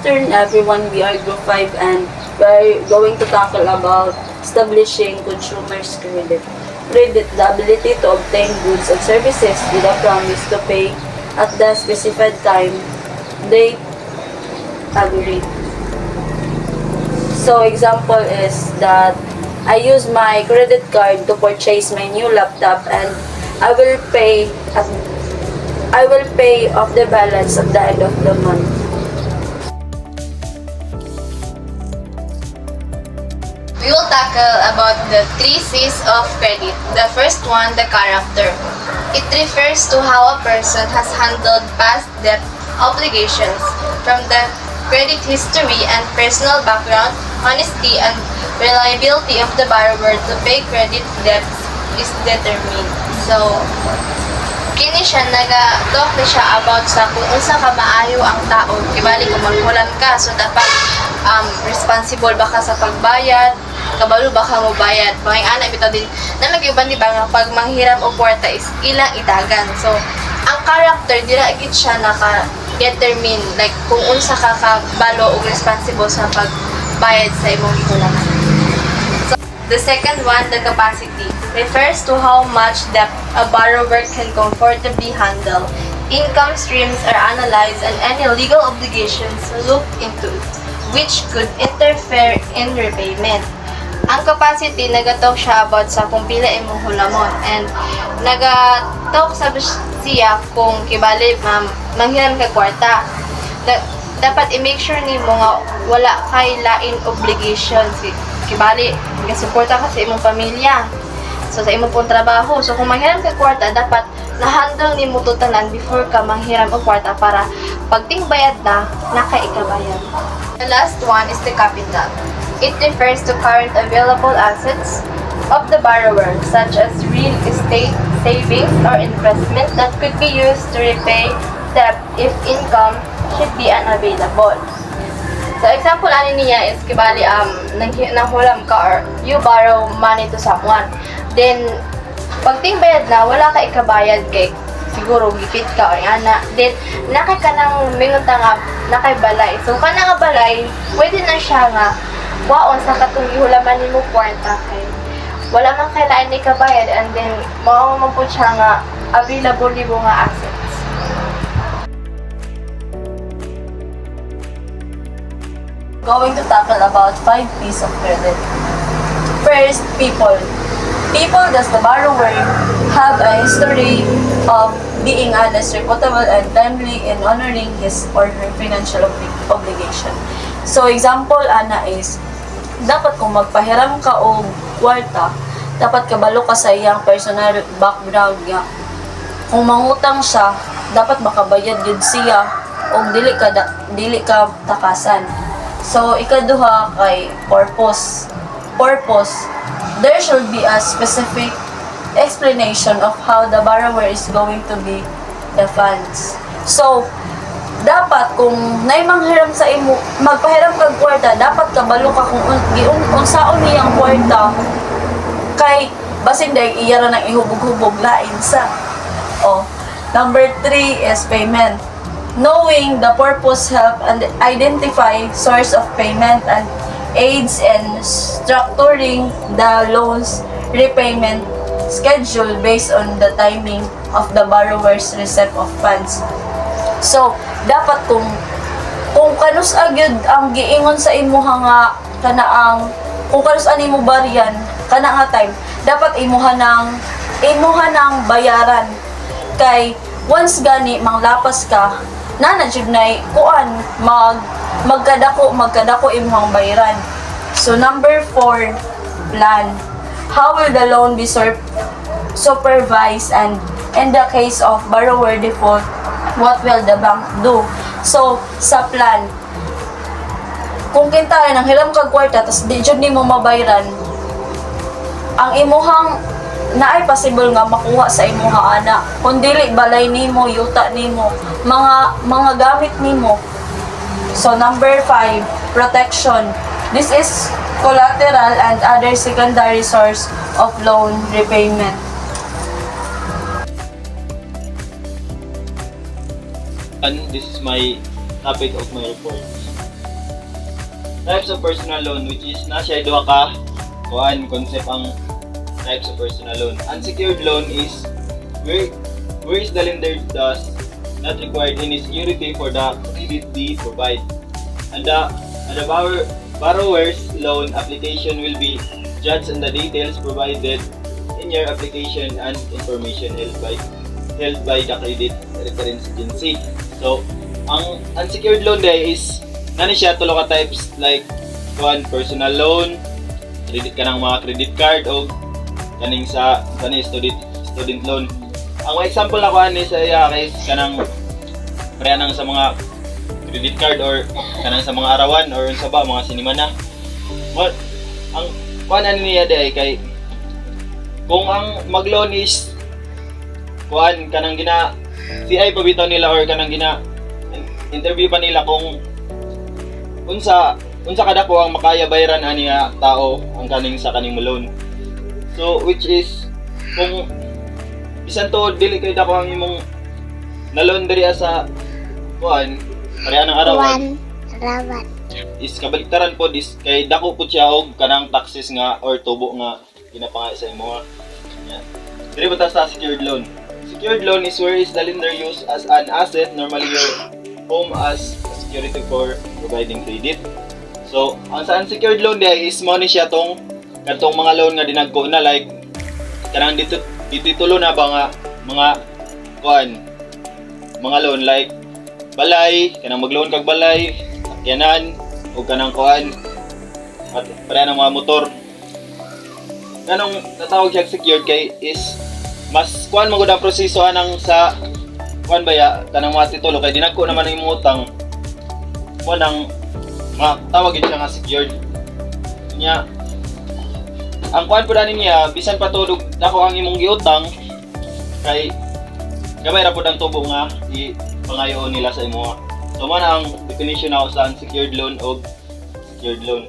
afternoon, everyone. We are Group 5 and we are going to tackle about establishing consumers' credit. Credit, the ability to obtain goods and services with a promise to pay at the specified time, date, agreed. So, example is that I use my credit card to purchase my new laptop and I will pay off the balance at the end of the month. We will tackle about the 3 C's of credit. The first one, the character. It refers to how a person has handled past debt obligations. From the credit history and personal background, honesty and reliability of the borrower to pay credit debts is determined. So, kini siya naga-talk na siya about sa kung unsa ka maayo ang tao. Kibali kung maghulam ka, so dapat responsible ba ka sa pagbayad, kabalo ba ka mo bayad. Mga anak bitaw din na mag-iban di ba nga pag manghiram o kwarta is ilang itagan. So, ang character dira gid siya naka-determine like kung unsa ka kabalo o responsible sa pagbayad sa imong gihulaman. So, the second one, the capacity, refers to how much debt a borrower can comfortably handle. Income streams are analyzed and any legal obligations looked into, which could interfere in repayment. Ang capacity, nagatalk siya about sa kung pila imong hulamon and nagatalk sa siya kung kibali manghiram ka kwarta. Dapat i-make sure nimo nga wala kay lain obligations. Kibali, gasuporta ka sa imong pamilya. So, sa imong pong trabaho. So, kung manghiram ka kwarta, dapat na-handle nimo to tanan before ka manghiram o kwarta para pagtingbayad na, nakaikabayad. The last one is the capital. It refers to current available assets of the borrower, such as real estate, savings, or investment that could be used to repay debt if income should be unavailable. So, example ani niya is kibali nanghulam ka or you borrow money to someone. Then, pagtingbayad na, wala ka ikabayad kay siguro gipit ka or ana. Then, nakay ka nang mingunta nga nakay balay. So, kana nga balay, pwede na siya nga waon sa katong gihulaman nimo kwarta kay wala man kay lain ni kabayad and then mao man pud siya nga available nimo nga assets. Going to tackle about 5 P's of credit. First, people. People, does the borrower have a history of being honest, reputable, and timely in honoring his or her financial obligation. So, example, ana is, dapat kung magpahiram ka o kwarta, dapat kabalo ka sa iyang personal background nga. Kung mangutang siya, dapat makabayad yun siya o dili ka takasan. So, ikaduha kay purpose. Purpose, there should be a specific explanation of how the borrower is going to be the funds. So, dapat kung naimanghiram sa imo, magpahiram kag kwarta, dapat kabalo ka kung unsaon niyang kwarta kay basin day iya ra nang ihubog-hubog lain sa. Number 3 is payment. Knowing the purpose help and identify source of payment and aids in structuring the loan's repayment schedule based on the timing of the borrower's receipt of funds. So, dapat kung kanus agyud ang giingon sa imuha nga kanaang kung kanus ani mo baryan kana nga time, dapat imuha nang bayaran kay once gani manglapas ka na jud nay kuan magkadako imong bayaran. So number 4, plan. How will the loan be supervised, and in the case of borrower default, what will the bank do? So sa plan, kung kintahan ang hiram kag kwarta tas di jud nimo mabayaran, ang imuhang naay possible nga makuha sa imuha ana kun dili balay nimo, yuta nimo, mga gamit nimo. So number 5, protection. This is collateral and other secondary source of loan repayment. And this is my topic of my report. types of personal loan, which is na siya duha ka concept ang types of personal loan. Unsecured loan is where is the lender does not require any security for the credit they provide. And the borrower's loan application will be judged on the details provided in your application and information held by the credit reference agency. So, ang unsecured loan day is nani siya tulo ka types like personal loan, credit ka ng mga credit card o kaning student loan. Ang mga example na kuan ni sa iya kay kanang pareha nang sa mga credit card or kanang sa mga arawan or sa ba mga sinima na. Well, ang kuan niya day kay kung ang mag-loan is kuan kanang gina CI pabitaw nila or kanang gina interview pa nila kung unsa kada ko ang makaya bayaran ani nga tao ang kaning sa kaning loan. So which is kung bisan to dili kay dako ang imong na-loan diri sa kuan pareha ng arawan is kabaliktaran po is kay dako pud siya og kanang taxes nga or tubo nga ginapangay sa imo. Yan. Diri ba ta sa secured loan? Secured loan is where is the lender use as an asset, normally your home as a security for providing credit. So, ang sa unsecured loan day is mo ni siya tong katong mga loan nga dinagko na like kanang ditulo na ba nga mga kuan mga loan like balay, kanang mag-loan kag balay, sakyanan o kanang kuan at pareha ng mga motor. Ganong natawag siya secured kay is mas kuan magud ang proseso anang sa kuan baya kanang mga titulo kay dinagko naman ang imong utang kuan ang tawag siya nga secured niya. Ang kuan pud ani niya bisan pa tudog dako ang imong giutang kay gamay ra pud ang tubo nga ipangayoon nila sa imo. So man ang definition ako sa unsecured loan o secured loan.